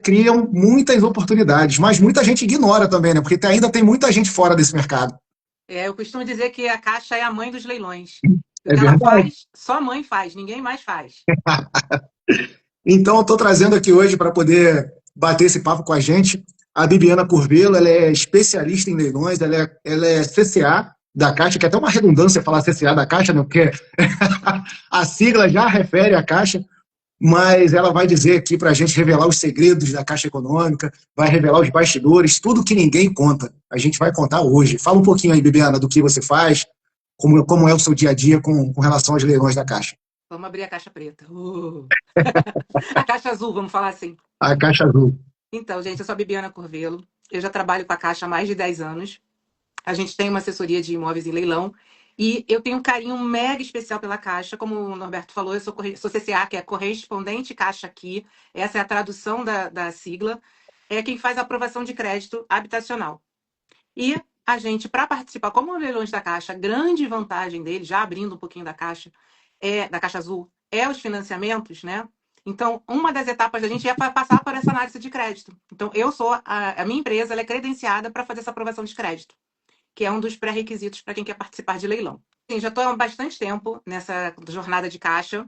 criam muitas oportunidades, mas muita gente ignora também, né? Porque ainda tem muita gente fora desse mercado. Eu costumo dizer que a Caixa é a mãe dos leilões. O É que ela verdade. faz, só a mãe faz, ninguém mais faz. Então, eu estou trazendo aqui hoje para poder bater esse papo com a gente a Bibiana Curvelo. Ela é especialista em leilões, ela é CCA da Caixa, que é até uma redundância falar CCA da Caixa, né? Porque a sigla já refere à Caixa, mas ela vai dizer aqui para a gente revelar os segredos da Caixa Econômica, vai revelar os bastidores, tudo que ninguém conta. A gente vai contar hoje. Fala um pouquinho aí, Bibiana, do que você faz, como é o seu dia a dia com relação aos leilões da Caixa. Vamos abrir a caixa preta. A caixa azul, vamos falar assim. A Caixa Azul. Então, gente, eu sou a Bibiana Curvelo. Eu já trabalho com a Caixa há mais de 10 anos. A gente tem uma assessoria de imóveis em leilão. E eu tenho um carinho mega especial pela Caixa. Como o Norberto falou, eu sou CCA, que é correspondente Caixa aqui. Essa é a tradução da sigla. É quem faz a aprovação de crédito habitacional. E a gente, para participar, como os leilões da Caixa, a grande vantagem dele, já abrindo um pouquinho da Caixa, da Caixa Azul, é os financiamentos, né? Então, uma das etapas da gente é passar por essa análise de crédito. Então, a minha empresa, ela é credenciada para fazer essa aprovação de crédito, que é um dos pré-requisitos para quem quer participar de leilão. Sim, já estou há bastante tempo nessa jornada de Caixa.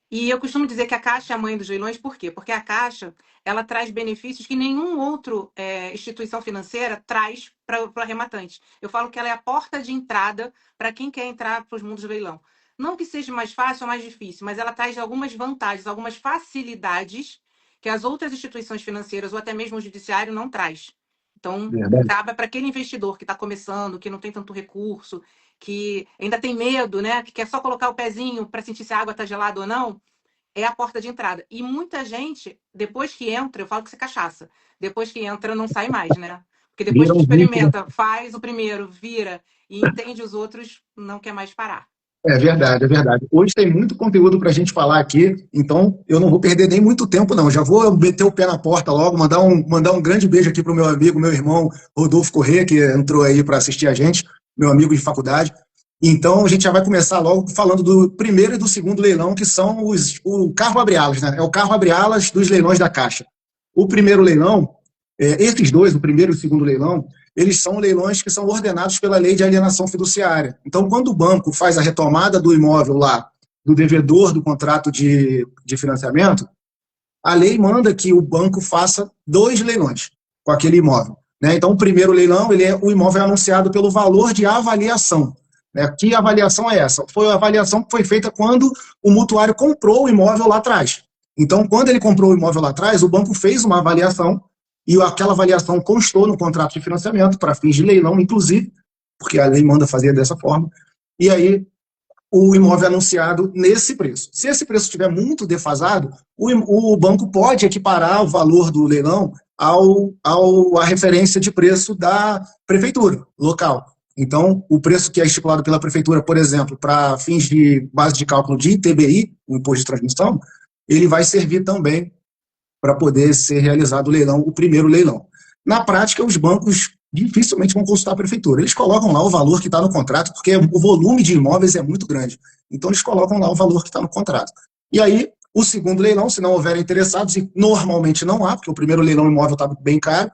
E eu costumo dizer que a Caixa é a mãe dos leilões, por quê? Porque a Caixa, ela traz benefícios que nenhum outro instituição financeira traz para o arrematante. Eu falo que ela é a porta de entrada para quem quer entrar para os mundos do leilão. Não que seja mais fácil ou mais difícil, mas ela traz algumas vantagens, algumas facilidades que as outras instituições financeiras ou até mesmo o judiciário não traz. Então, Verdade. acaba para aquele investidor que está começando, que não tem tanto recurso, que ainda tem medo, né? Que quer só colocar o pezinho para sentir se a água está gelada ou não, é a porta de entrada. E muita gente, depois que entra, eu falo que isso é cachaça, depois que entra não sai mais, né? Porque depois que Viram um vício. experimenta, faz o primeiro, vira e entende os outros, não quer mais parar. É verdade, é verdade. Hoje tem muito conteúdo para a gente falar aqui, então eu não vou perder nem muito tempo, não. Já vou meter o pé na porta logo, mandar um grande beijo aqui para o meu amigo, meu irmão Rodolfo Corrêa, que entrou aí para assistir a gente, meu amigo de faculdade. Então a gente já vai começar logo falando do primeiro e do segundo leilão, que são o carro abre-alas, né? É o carro abre-alas dos leilões da Caixa. O primeiro leilão, esses dois, o primeiro e o segundo leilão, eles são leilões que são ordenados pela lei de alienação fiduciária. Então, quando o banco faz a retomada do imóvel lá, do devedor do contrato de financiamento, a lei manda que o banco faça dois leilões com aquele imóvel. Né? Então, o primeiro leilão, o imóvel é anunciado pelo valor de avaliação. Né? Que avaliação é essa? Foi a avaliação que foi feita quando o mutuário comprou o imóvel lá atrás. Então, quando ele comprou o imóvel lá atrás, o banco fez uma avaliação e aquela avaliação constou no contrato de financiamento para fins de leilão, inclusive, porque a lei manda fazer dessa forma. E aí o imóvel é anunciado nesse preço. Se esse preço estiver muito defasado, o banco pode equiparar o valor do leilão à referência de preço da prefeitura local. Então, o preço que é estipulado pela prefeitura, por exemplo, para fins de base de cálculo de ITBI, o Imposto de Transmissão, ele vai servir também para poder ser realizado o leilão, o primeiro leilão. Na prática, os bancos dificilmente vão consultar a prefeitura. Eles colocam lá o valor que está no contrato, porque o volume de imóveis é muito grande. Então, eles colocam lá o valor que está no contrato. E aí, o segundo leilão, se não houver interessados, e normalmente não há, porque o primeiro leilão imóvel está bem caro,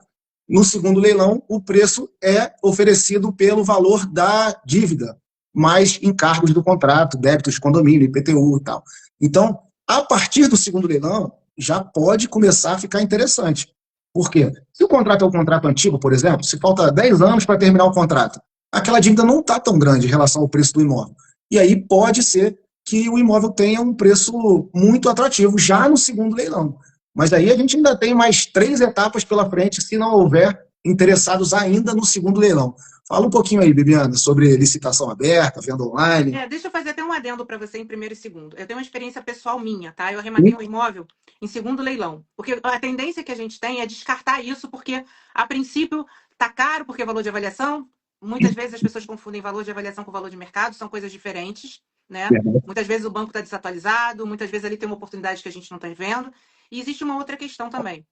no segundo leilão, o preço é oferecido pelo valor da dívida, mais encargos do contrato, débitos de condomínio, IPTU e tal. Então, a partir do segundo leilão, já pode começar a ficar interessante. Por quê? Se o contrato é um contrato antigo, por exemplo, se falta 10 anos para terminar o contrato, aquela dívida não está tão grande em relação ao preço do imóvel. E aí pode ser que o imóvel tenha um preço muito atrativo já no segundo leilão. Mas aí a gente ainda tem mais 3 etapas pela frente se não houver interessados ainda no segundo leilão. Fala um pouquinho aí, Bibiana, sobre licitação aberta, venda online. Deixa eu fazer até um adendo para você em primeiro e segundo. Eu tenho uma experiência pessoal minha, tá? Eu arrematei um imóvel em segundo leilão. Porque a tendência que a gente tem é descartar isso, porque a princípio tá caro, porque é valor de avaliação. Muitas vezes as pessoas confundem valor de avaliação com valor de mercado, são coisas diferentes, né? Muitas vezes o banco está desatualizado, muitas vezes ali tem uma oportunidade que a gente não está vendo. E existe uma outra questão também.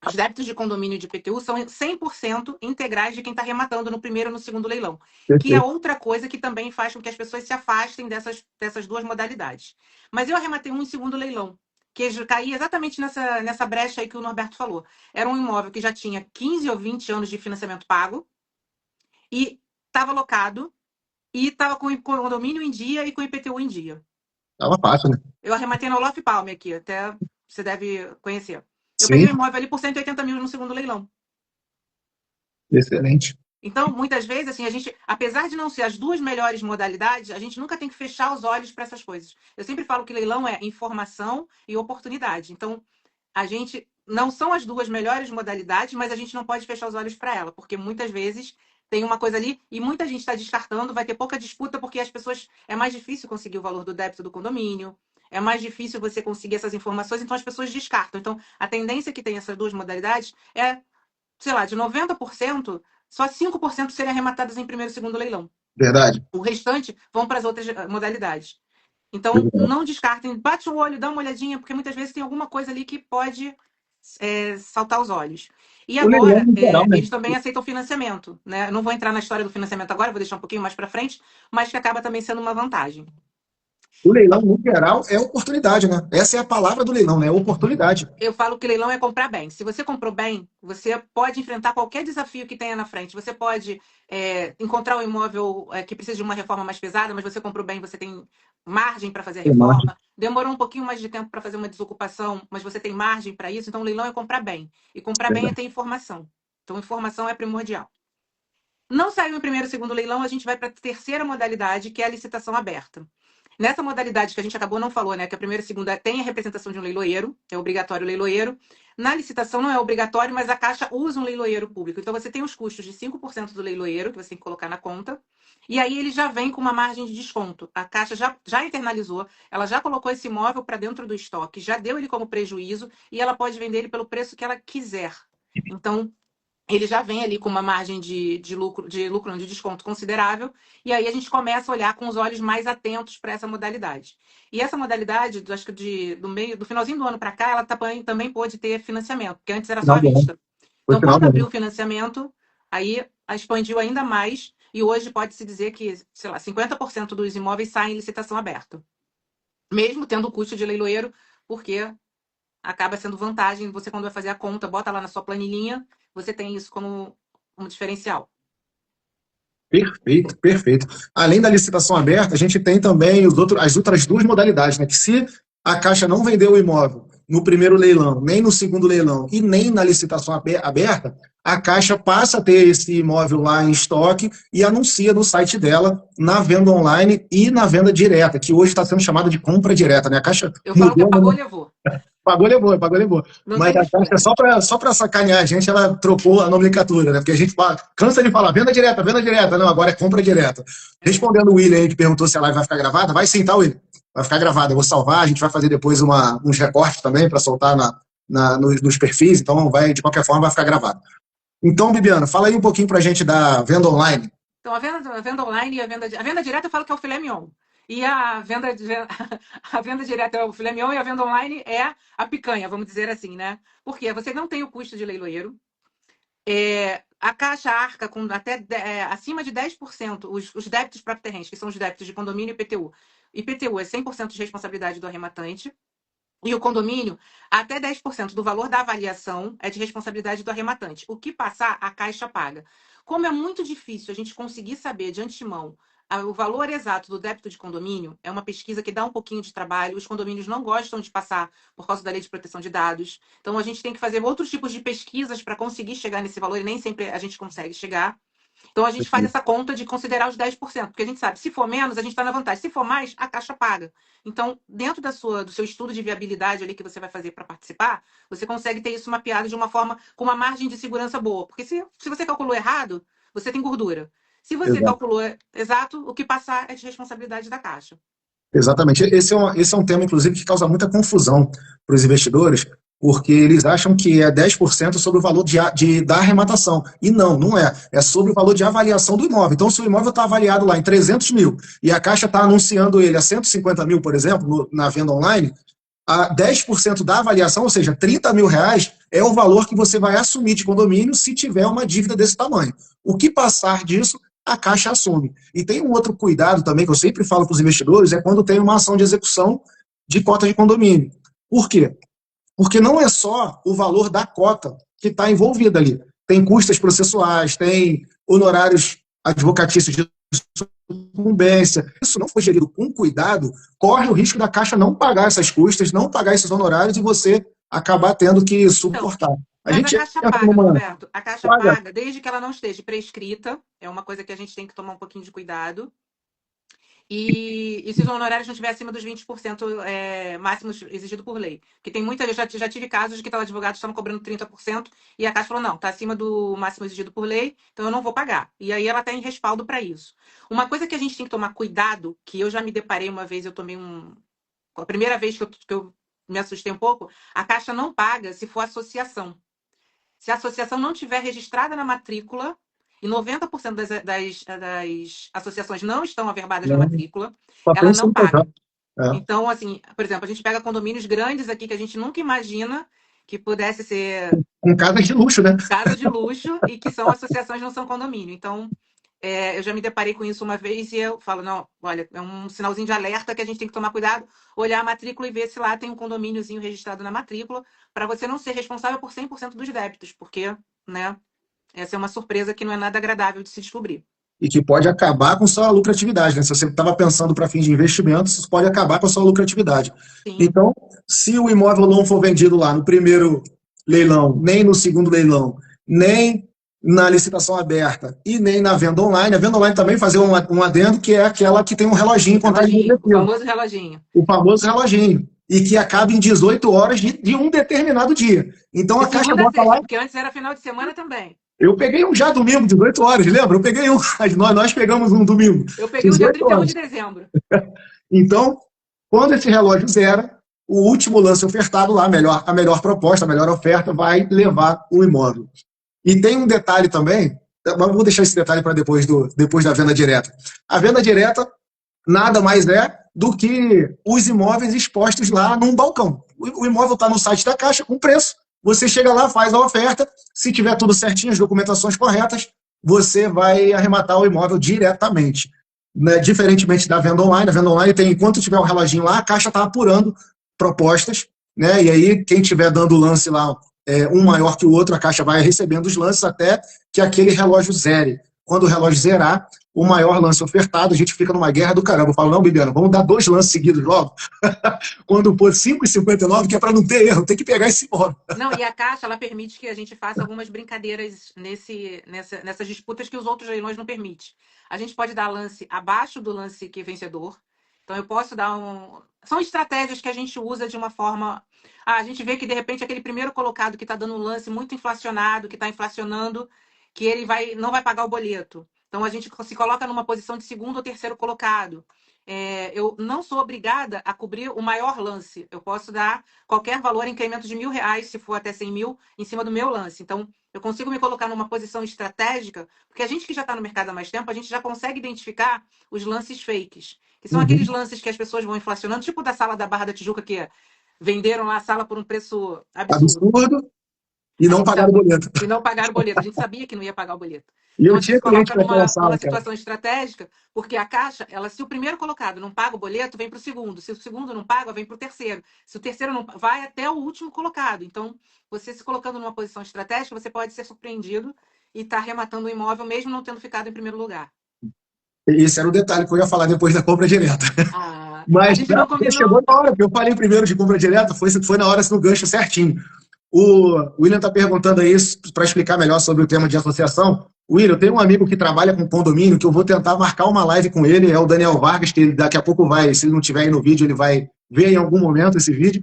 Os débitos de condomínio de IPTU são 100% integrais de quem está rematando no primeiro e no segundo leilão, que é Perfeito. outra coisa que também faz com que as pessoas se afastem dessas duas modalidades. Mas eu arrematei um em segundo leilão, que caía exatamente nessa brecha aí que o Norberto falou. Era um imóvel que já tinha 15 ou 20 anos de financiamento pago e estava locado e estava com o condomínio em dia e com o IPTU em dia. Tava fácil, né? Eu arrematei na Olof Palme aqui, até você deve conhecer. Eu peguei Sim, o imóvel ali por 180 mil no segundo leilão. excelente. Então, muitas vezes, assim, a gente, apesar de não ser as duas melhores modalidades, a gente nunca tem que fechar os olhos para essas coisas. Eu sempre falo que leilão é informação e oportunidade. Então, a gente não são as duas melhores modalidades, mas a gente não pode fechar os olhos para ela, porque muitas vezes tem uma coisa ali e muita gente está descartando, vai ter pouca disputa porque as pessoas é mais difícil conseguir o valor do débito do condomínio, é mais difícil você conseguir essas informações, então as pessoas descartam. Então, a tendência que tem essas duas modalidades é, sei lá, de 90%, só 5% serem arrematadas em primeiro e segundo leilão. Verdade. O restante vão para as outras modalidades. Então, não descartem, bate o olho, dá uma olhadinha, porque muitas vezes tem alguma coisa ali que pode saltar os olhos. E O leilão, agora, no geral, né? eles também aceitam financiamento, né? Não vou entrar na história do financiamento agora, vou deixar um pouquinho mais para frente, mas que acaba também sendo uma vantagem. O leilão, no geral, é oportunidade, né? Essa é a palavra do leilão, né? Oportunidade. Eu falo que leilão é comprar bem. Se você comprou bem, você pode enfrentar qualquer desafio que tenha na frente. Você pode encontrar um imóvel que precisa de uma reforma mais pesada, mas você comprou bem, você tem margem para fazer a Tem margem. reforma. Demorou um pouquinho mais de tempo para fazer uma desocupação, mas você tem margem para isso. Então, leilão é comprar bem. E comprar bem é Verdade. ter informação. Então, informação é primordial. Não saiu em primeiro e segundo leilão, a gente vai para a terceira modalidade, que é a licitação aberta. Nessa modalidade que a gente acabou não falou, né, que a primeira e a segunda tem a representação de um leiloeiro, é obrigatório o leiloeiro. Na licitação não é obrigatório, mas a Caixa usa um leiloeiro público. Então você tem os custos de 5% do leiloeiro, que você tem que colocar na conta, e aí ele já vem com uma margem de desconto. A Caixa já internalizou, ela já colocou esse imóvel para dentro do estoque, já deu ele como prejuízo, e ela pode vender ele pelo preço que ela quiser. Então, ele já vem ali com uma margem de lucro, não, de desconto considerável, e aí a gente começa a olhar com os olhos mais atentos para essa modalidade. E essa modalidade, acho que do finalzinho do ano para cá, ela também pôde ter financiamento, porque antes era só Final à do ano. vista. Foi Então, final quando do abriu ano. o financiamento, aí expandiu ainda mais, e hoje pode-se dizer que, sei lá, 50% dos imóveis saem em licitação aberta. Mesmo tendo o custo de leiloeiro, porque acaba sendo vantagem. Você, quando vai fazer a conta, bota lá na sua planilhinha, você tem isso como um diferencial. Perfeito, perfeito. Além da licitação aberta, a gente tem também as outras duas modalidades, né? Que se a Caixa não vendeu o imóvel no primeiro leilão, nem no segundo leilão e nem na licitação aberta, a Caixa passa a ter esse imóvel lá em estoque e anuncia no site dela, na venda online e na venda direta, que hoje está sendo chamada de compra direta, né? A Caixa Eu falo que mudou, apagou, né? levou. Pagou, levou, pagou, levou. Não Mas tem a Caixa, mistura. só pra sacanear a gente, ela trocou a nomenclatura, né? Porque a gente cansa de falar venda direta. Não, agora é compra direta. É. Respondendo o William aí, que perguntou se a live vai ficar gravada, vai sim, tá, William? Vai ficar gravada. Eu vou salvar, a gente vai fazer depois uns recortes também para soltar nos perfis, então de qualquer forma, vai ficar gravado. Então, Bibiana, fala aí um pouquinho pra gente da venda online. Então, a venda online e a venda direta eu falo que é o filé mignon. E a venda direta é o filé mignon e a venda online é a picanha, vamos dizer assim, né? Porque você não tem o custo de leiloeiro. A Caixa arca com até acima de 10% os débitos próprio terrenos, que são os débitos de condomínio e IPTU. IPTU é 100% de responsabilidade do arrematante. E o condomínio, até 10% do valor da avaliação é de responsabilidade do arrematante. O que passar, a Caixa paga. Como é muito difícil a gente conseguir saber de antemão o valor exato do débito de condomínio, é uma pesquisa que dá um pouquinho de trabalho. Os condomínios não gostam de passar por causa da lei de proteção de dados. Então, a gente tem que fazer outros tipos de pesquisas para conseguir chegar nesse valor e nem sempre a gente consegue chegar. Então, a gente faz essa conta de considerar os 10%, porque a gente sabe, se for menos, a gente está na vantagem. Se for mais, a Caixa paga. Então, dentro do seu estudo de viabilidade ali que você vai fazer para participar, você consegue ter isso mapeado de uma forma com uma margem de segurança boa. Porque se você calculou errado, você tem gordura. Se você Exato. calculou exato, o que passar é de responsabilidade da Caixa. Exatamente. Esse é um tema, inclusive, que causa muita confusão para os investidores, porque eles acham que é 10% sobre o valor da arrematação. E não é. É sobre o valor de avaliação do imóvel. Então, se o imóvel está avaliado lá em 300 mil e a Caixa está anunciando ele a 150 mil, por exemplo, na venda online, a 10% da avaliação, ou seja, 30 mil reais, é o valor que você vai assumir de condomínio se tiver uma dívida desse tamanho. O que passar disso, a Caixa assume. E tem um outro cuidado também, que eu sempre falo para os investidores, é quando tem uma ação de execução de cota de condomínio. Por quê? Porque não é só o valor da cota que está envolvida ali. Tem custas processuais, tem honorários advocatícios de sucumbência. Isso não foi gerido com cuidado, corre o risco da Caixa não pagar essas custas, não pagar esses honorários e você acabar tendo que Então, suportar. A mas a gente Caixa entra paga, numa Norberto. A Caixa paga paga desde que ela não esteja prescrita. É uma coisa que a gente tem que tomar um pouquinho de cuidado. E se os honorários não estiverem acima dos 20% máximos exigido por lei. Porque tem muita. Eu já tive casos de que tal advogados estavam cobrando 30% e a Caixa falou: não, está acima do máximo exigido por lei, então eu não vou pagar. E aí ela tem respaldo para isso. Uma coisa que a gente tem que tomar cuidado, que eu já me deparei uma vez, eu tomei um. A primeira vez que eu me assustei um pouco, a Caixa não paga se for associação. Se a associação não tiver registrada na matrícula, e 90% das associações não estão averbadas na matrícula, só tem ela não paga. CNPJ. É. Então, assim, por exemplo, a gente pega condomínios grandes aqui que a gente nunca imagina que pudesse ser Com casas de luxo, né? casa de luxo e que são associações, não são condomínio. Então, eu já me deparei com isso uma vez e eu falo, não, olha, é um sinalzinho de alerta que a gente tem que tomar cuidado, olhar a matrícula e ver se lá tem um condomíniozinho registrado na matrícula, para você não ser responsável por 100% dos débitos, porque, né, essa é uma surpresa que não é nada agradável de se descobrir. E que pode acabar com sua lucratividade, né? Se você estava pensando para fins de investimento, isso pode acabar com a sua lucratividade. Sim. Então, se o imóvel não for vendido lá no primeiro leilão, nem no segundo leilão, nem na licitação aberta e nem na venda online, a venda online também fazer um adendo, que é aquela que tem um reloginho contagem Reloginho, o regressiva, famoso reloginho. o famoso reloginho, e que acaba em 18 horas de um determinado dia. Então De a Caixa segunda a bota lá. sexta, porque antes era final de semana também. Eu peguei um já domingo, 18 horas, lembra? Eu peguei um, nós pegamos um domingo, Eu peguei o dia 18 31 horas. de dezembro. Então, quando esse relógio zera, o último lance ofertado lá, a melhor proposta, a melhor oferta, vai levar o imóvel. E tem um detalhe também, mas vou deixar esse detalhe para depois da venda direta. A venda direta nada mais é do que os imóveis expostos lá num balcão. O imóvel está no site da Caixa com preço, você chega lá, faz a oferta, se tiver tudo certinho, as documentações corretas, você vai arrematar o imóvel diretamente. Né? Diferentemente da venda online, a venda online tem, enquanto tiver um reloginho lá, a Caixa está apurando propostas, né? E aí quem estiver dando o lance lá, um maior que o outro, a Caixa vai recebendo os lances até que aquele relógio zere. Quando o relógio zerar, o maior lance ofertado, a gente fica numa guerra do caramba. Eu falo, não, Bibiana, vamos dar 2 lances seguidos logo. Quando for 5,59, que é para não ter erro, tem que pegar esse imóvel. Não, e a Caixa, ela permite que a gente faça algumas brincadeiras nessas disputas que os outros leilões não permitem. A gente pode dar lance abaixo do lance que é vencedor. Então, eu posso dar um... São estratégias que a gente usa de uma forma... a gente vê que, de repente, aquele primeiro colocado que está dando um lance muito inflacionado, que está inflacionando, que ele não vai pagar o boleto. Então, a gente se coloca numa posição de segundo ou terceiro colocado. Eu não sou obrigada a cobrir o maior lance. Eu posso dar qualquer valor em incremento de R$ 1.000, se for até 100 mil, em cima do meu lance. Então, eu consigo me colocar numa posição estratégica, porque a gente que já está no mercado há mais tempo, a gente já consegue identificar os lances fakes, que são aqueles lances que as pessoas vão inflacionando, tipo da sala da Barra da Tijuca, que venderam lá a sala por um preço absurdo. Absurdo. E não pagaram o boleto. E não pagaram o boleto. A gente sabia que não ia pagar o boleto. E então, eu a gente tinha se coloca cliente naquela sala, numa situação estratégica, porque a Caixa, se o primeiro colocado não paga o boleto, vem para o segundo. Se o segundo não paga, vem para o terceiro. Se o terceiro não vai até o último colocado. Então, você se colocando numa posição estratégica, você pode ser surpreendido e estar rematando o imóvel, mesmo não tendo ficado em primeiro lugar. Esse era o detalhe que eu ia falar depois da compra direta. Mas a gente não combinou. Chegou na hora, porque eu falei primeiro de compra direta, foi na hora no gancho certinho. O William está perguntando aí para explicar melhor sobre o tema de associação. William, eu tenho um amigo que trabalha com condomínio, que eu vou tentar marcar uma live com ele, é o Daniel Vargas, que daqui a pouco vai, se ele não estiver aí no vídeo, ele vai ver em algum momento esse vídeo.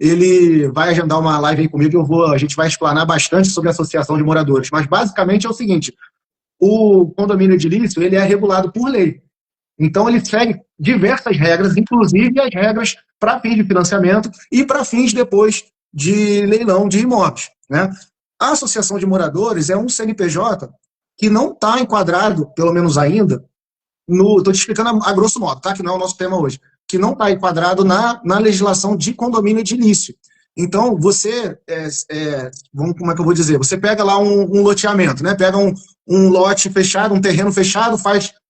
Ele vai agendar uma live aí comigo, a gente vai explanar bastante sobre a associação de moradores. Mas basicamente é o seguinte, o condomínio edilício, ele é regulado por lei. Então ele segue diversas regras, inclusive as regras para fins de financiamento e para fins depois de leilão de imóveis. Né? A associação de moradores é um CNPJ que não está enquadrado, pelo menos ainda, estou te explicando a grosso modo, tá? Que não é o nosso tema hoje, que não está enquadrado na legislação de condomínio edilício. Então, você, como é que eu vou dizer? Você pega lá um loteamento, né? Pega um lote fechado, um terreno fechado,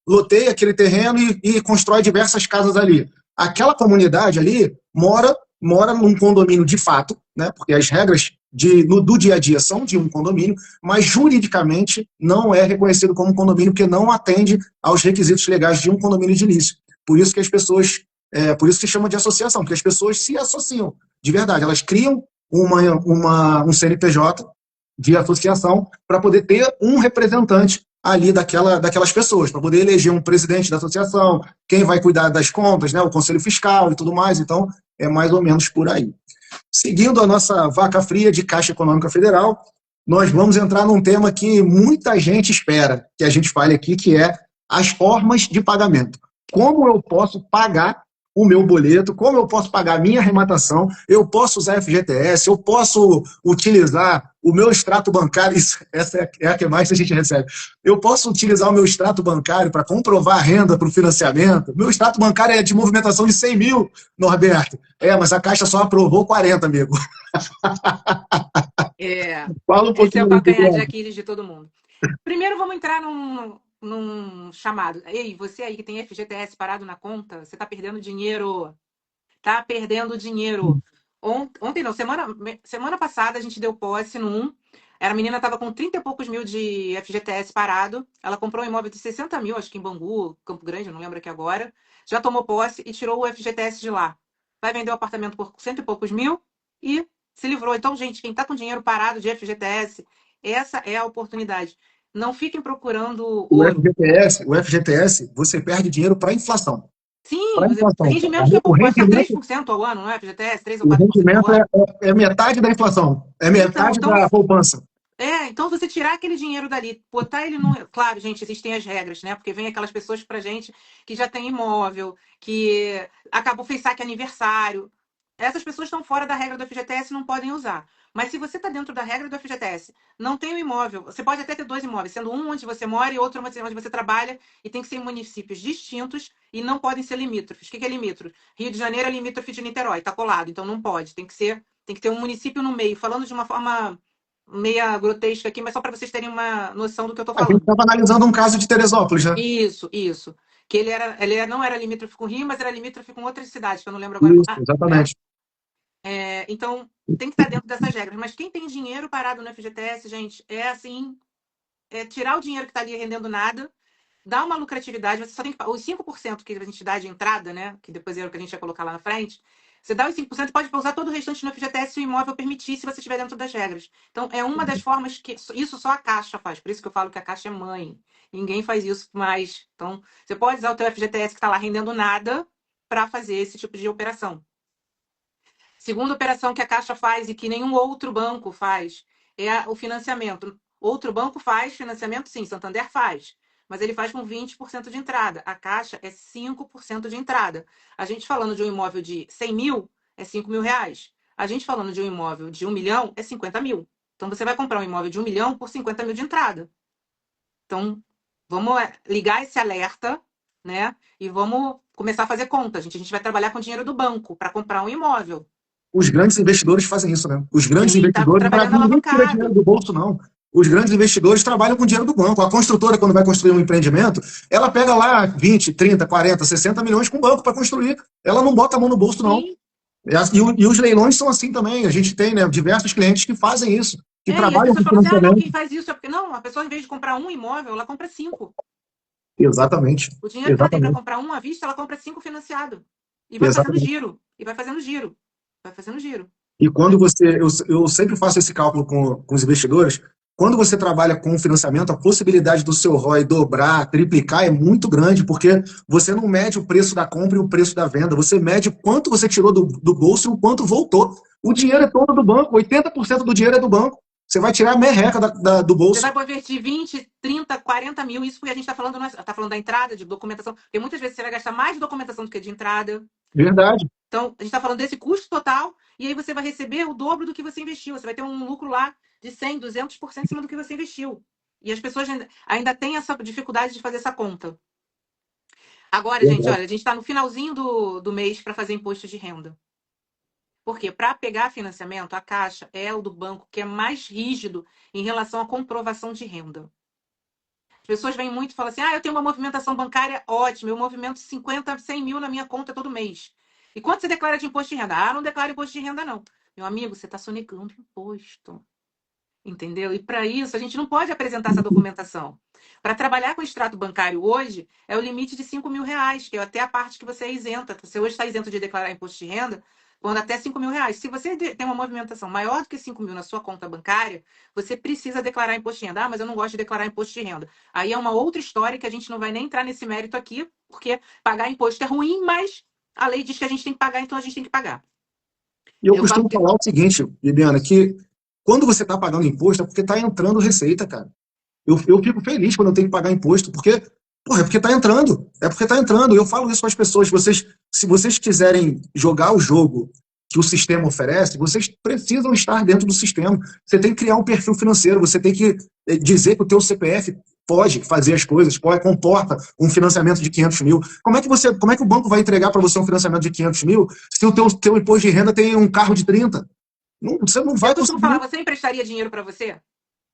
loteia aquele terreno e constrói diversas casas ali. Aquela comunidade ali mora mora num condomínio de fato, né, porque as regras do dia a dia são de um condomínio, mas juridicamente não é reconhecido como condomínio porque não atende aos requisitos legais de um condomínio edilício. Por isso que as pessoas, por isso que se chama de associação, porque as pessoas se associam de verdade, elas criam um CNPJ de associação para poder ter um representante ali daquelas pessoas, para poder eleger um presidente da associação, quem vai cuidar das contas, né, o conselho fiscal e tudo mais. Então, é mais ou menos por aí. Seguindo a nossa vaca fria de Caixa Econômica Federal, nós vamos entrar num tema que muita gente espera que a gente fale aqui, que é as formas de pagamento. Como eu posso pagar o meu boleto, como eu posso pagar a minha arrematação, eu posso usar FGTS, eu posso utilizar o meu extrato bancário, essa é a que mais a gente recebe, eu posso utilizar o meu extrato bancário para comprovar a renda para o financiamento, meu extrato bancário é de movimentação de 100 mil, Norberto, mas a Caixa só aprovou 40, amigo. Fala um Esse é pouquinho o aí, calcanhar de Guilherme. Aquiles de todo mundo. Primeiro vamos entrar num chamado. Ei, você aí que tem FGTS parado na conta, você tá perdendo dinheiro. Tá perdendo dinheiro. Ontem não, semana passada a gente deu posse num. A menina estava com 30 e poucos mil de FGTS parado. Ela comprou um imóvel de 60 mil, acho que em Bangu, Campo Grande, não lembro aqui agora. Já tomou posse e tirou o FGTS de lá. Vai vender o apartamento por cento e poucos mil e se livrou. Então, gente, quem está com dinheiro parado de FGTS, essa é a oportunidade. Não fiquem procurando ouro. O FGTS, você perde dinheiro para a inflação. Para Sim, a inflação. rendimento que é O pouco, vai ser rendimento, 3% ao ano, não é? FGTS, 3 ou o 4% ao rendimento ano. é metade da inflação, é Então, metade então, da poupança. então você tirar aquele dinheiro dali, botar ele no. Claro, gente, existem as regras, né? Porque vem aquelas pessoas pra gente que já tem imóvel, que acabou fez saque aniversário. Essas pessoas estão fora da regra do FGTS e não podem usar. Mas se você está dentro da regra do FGTS, não tem o imóvel, você pode até ter dois imóveis, sendo um onde você mora e outro onde você trabalha, e tem que ser em municípios distintos e não podem ser limítrofes. O que é limítrofe? Rio de Janeiro é limítrofe de Niterói, está colado, então não pode. Tem que ter um município no meio, falando de uma forma meia grotesca aqui, mas só para vocês terem uma noção do que eu estou A gente falando. estava analisando um caso de Teresópolis, né? Isso. Que não era limítrofe com Rio, mas era limítrofe com outras cidades, que eu não lembro agora. Isso, exatamente. Então, tem que estar dentro dessas regras. Mas quem tem dinheiro parado no FGTS, gente, é assim, tirar o dinheiro que está ali rendendo nada, dar uma lucratividade, você só tem que os 5% que a gente dá de entrada, né? Que depois é o que a gente vai colocar lá na frente. Você dá os 5% e pode usar todo o restante no FGTS se o imóvel permitir, se você estiver dentro das regras. Então, é uma das formas que. Isso só a Caixa faz. Por isso que eu falo que a Caixa é mãe. Ninguém faz isso mais. Então, você pode usar o teu FGTS que está lá rendendo nada para fazer esse tipo de operação. Segunda operação que a Caixa faz e que nenhum outro banco faz é o financiamento. Outro banco faz financiamento, sim, Santander faz, mas ele faz com 20% de entrada. A Caixa é 5% de entrada. A gente falando de um imóvel de 100 mil, é 5 mil reais. A gente falando de um imóvel de 1 milhão, é 50 mil. Então, você vai comprar um imóvel de 1 milhão por 50 mil de entrada. Então, vamos ligar esse alerta, né? E vamos começar a fazer conta, gente. A gente vai trabalhar com o dinheiro do banco para comprar um imóvel. Os grandes investidores fazem isso, né? Os grandes Sim, tá investidores, trabalhando ninguém tira dinheiro alavancado. do bolso, não. Os grandes investidores trabalham com dinheiro do banco. A construtora, quando vai construir um empreendimento, ela pega lá 20, 30, 40, 60 milhões com o banco para construir. Ela não bota a mão no bolso, não. Sim. E os leilões são assim também. A gente tem, né, diversos clientes que fazem isso, que E as trabalham com pessoas falam assim: ah, não, financiamento. quem faz isso é porque. Não, a pessoa, em vez de comprar um imóvel, ela compra cinco. Exatamente. O dinheiro que ela tem para Exatamente. comprar um à vista, ela compra cinco financiado. E vai fazendo Exatamente. giro. E vai fazendo giro. Vai fazendo giro. E quando eu sempre faço esse cálculo com os investidores, quando você trabalha com financiamento, a possibilidade do seu ROI dobrar, triplicar é muito grande, porque você não mede o preço da compra e o preço da venda, você mede quanto você tirou do bolso e o quanto voltou. O dinheiro é todo do banco, 80% do dinheiro é do banco. Você vai tirar a merreca do Você bolso. vai convertir 20, 30, 40 mil, isso porque a gente está falando, tá falando da entrada, de documentação, porque muitas vezes você vai gastar mais de documentação do que de entrada. Verdade. Então, a gente está falando desse custo total, e aí você vai receber o dobro do que você investiu. Você vai ter um lucro lá de 100, 200% em cima do que você investiu. E as pessoas ainda têm essa dificuldade de fazer essa conta. Agora, gente, Verdade. olha, a gente está no finalzinho do mês para fazer imposto de renda. Porque para pegar financiamento, a Caixa é o do banco que é mais rígido em relação à comprovação de renda. As pessoas vêm muito e falam assim: ah, eu tenho uma movimentação bancária ótima, eu movimento 50, 100 mil na minha conta todo mês. E quanto você declara de imposto de renda? Ah, não declara imposto de renda, não. Meu amigo, você está sonegando imposto. Entendeu? E para isso, a gente não pode apresentar essa documentação. Para trabalhar com extrato bancário hoje, é o limite de R$ 5.000, que é até a parte que você é isenta. Você hoje está isento de declarar imposto de renda, quando até R$ 5.000. Se você tem uma movimentação maior do que 5.000 na sua conta bancária, você precisa declarar imposto de renda. Ah, mas eu não gosto de declarar imposto de renda. Aí é uma outra história que a gente não vai nem entrar nesse mérito aqui, porque pagar imposto é ruim, mas a lei diz que a gente tem que pagar, então a gente tem que pagar. E eu Eu falo costumo que falar o seguinte, Bibiana, que quando você está pagando imposto é porque está entrando receita, cara. Eu fico feliz quando eu tenho que pagar imposto, porque, porra, é porque está entrando. É porque está entrando. Eu falo isso para as pessoas. Se vocês quiserem jogar o jogo que o sistema oferece, vocês precisam estar dentro do sistema. Você tem que criar um perfil financeiro, você tem que dizer que o teu CPF pode fazer as coisas, pode, comporta um financiamento de 500 mil. Como é que o banco vai entregar para você um financiamento de 500 mil se o teu imposto de renda tem um carro de 30? Não, você não eu vai costumo conseguir. falar, você emprestaria dinheiro para você?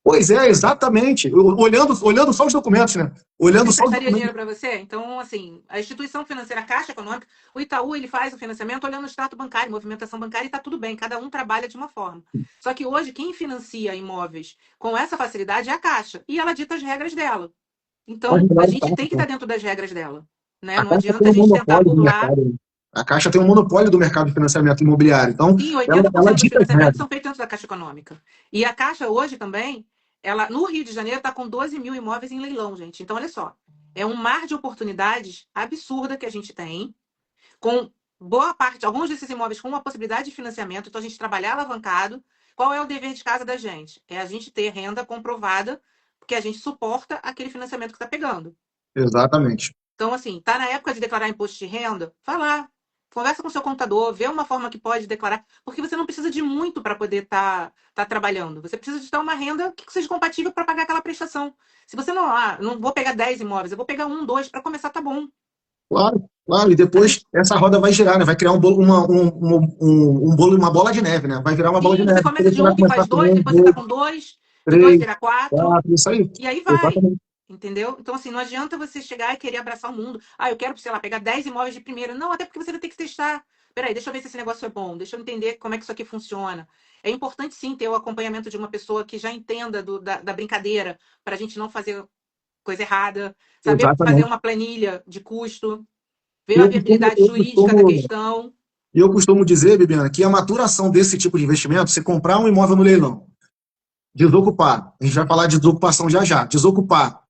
Pois é, exatamente. Olhando só os documentos, né? Você Olhando só os emprestaria documentos. dinheiro para você? Então, assim, a instituição financeira, a Caixa Econômica, o Itaú, ele faz o financiamento olhando o extrato bancário, movimentação bancária, e está tudo bem, cada um trabalha de uma forma. Só que hoje, quem financia imóveis com essa facilidade é a Caixa, e ela dita as regras dela. Pode Então, a mudar de gente tem que carta. estar dentro das regras dela. Né? A Não Caixa tem adianta a um gente tentar monopólio do burlar. mercado, né? A Caixa tem um monopólio do mercado de financiamento imobiliário. Então, Sim, ela 80% dos dita as financiamentos regras. são feitos dentro da Caixa Econômica. E a Caixa hoje também, ela no Rio de Janeiro está com 12 mil imóveis em leilão, gente. Então, olha só, é um mar de oportunidades absurda que a gente tem, com boa parte, alguns desses imóveis com uma possibilidade de financiamento. Então, a gente trabalhar alavancado. Qual é o dever de casa da gente? É a gente ter renda comprovada, porque a gente suporta aquele financiamento que está pegando. Exatamente. Então, assim, tá na época de declarar imposto de renda? Vai lá, conversa com o seu contador, vê uma forma que pode declarar, porque você não precisa de muito para poder tá trabalhando. Você precisa de ter uma renda que seja compatível para pagar aquela prestação. Se você não vou pegar 10 imóveis, eu vou pegar um, dois, para começar, tá bom. Claro, claro. E A depois gente, essa roda vai girar, né? Vai criar um bolo, uma bola de neve, né? Vai virar uma bola de sim, você neve. começa Depois de você vai um que começar faz com dois, um, depois você tá dois, com dois, de dois três, vira quatro, quatro, isso aí. e aí vai. Exatamente. Entendeu? Então, assim, não adianta você chegar e querer abraçar o mundo. Ah, eu quero, sei lá, pegar 10 imóveis de primeira. Não, até porque você vai ter que testar. Peraí, deixa eu ver se esse negócio é bom. Deixa eu entender como é que isso aqui funciona. É importante, sim, ter o acompanhamento de uma pessoa que já entenda da brincadeira, para a gente não fazer coisa errada. Saber fazer Exatamente. uma planilha de custo, ver E a eu costumo, viabilidade eu jurídica da costumo, questão. e eu costumo dizer, Bibiana, que a maturação desse tipo de investimento, você comprar um imóvel no leilão, desocupar. A gente vai falar de desocupação já já. Desocupar.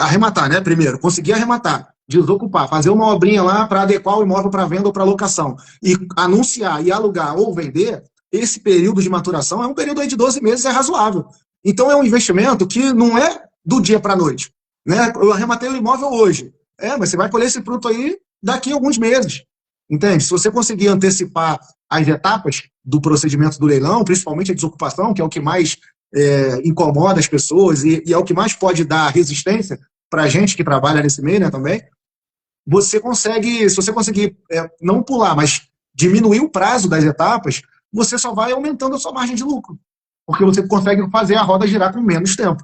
Arrematar, né? Primeiro, conseguir arrematar. Desocupar. Fazer uma obrinha lá para adequar o imóvel para venda ou para locação. E anunciar e alugar ou vender, esse período de maturação é um período aí de 12 meses, é razoável. Então é um investimento que não é do dia para a noite. Né? Eu arrematei o imóvel hoje. Mas você vai colher esse fruto aí daqui a alguns meses. Entende? Se você conseguir antecipar as etapas do procedimento do leilão, principalmente a desocupação, que é o que mais incomoda as pessoas e é o que mais pode dar resistência para a gente que trabalha nesse meio, né, também. Você consegue, se você conseguir não pular, mas diminuir o prazo das etapas, você só vai aumentando a sua margem de lucro, porque você consegue fazer a roda girar com menos tempo,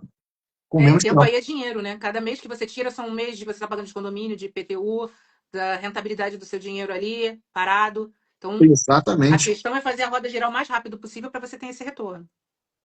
com E menos tempo tempo. aí é dinheiro, né? Cada mês que você tira são um mês de você estar pagando de condomínio, de IPTU, da rentabilidade do seu dinheiro ali, parado. Então, a Exatamente. questão é fazer a roda girar o mais rápido possível para você ter esse retorno.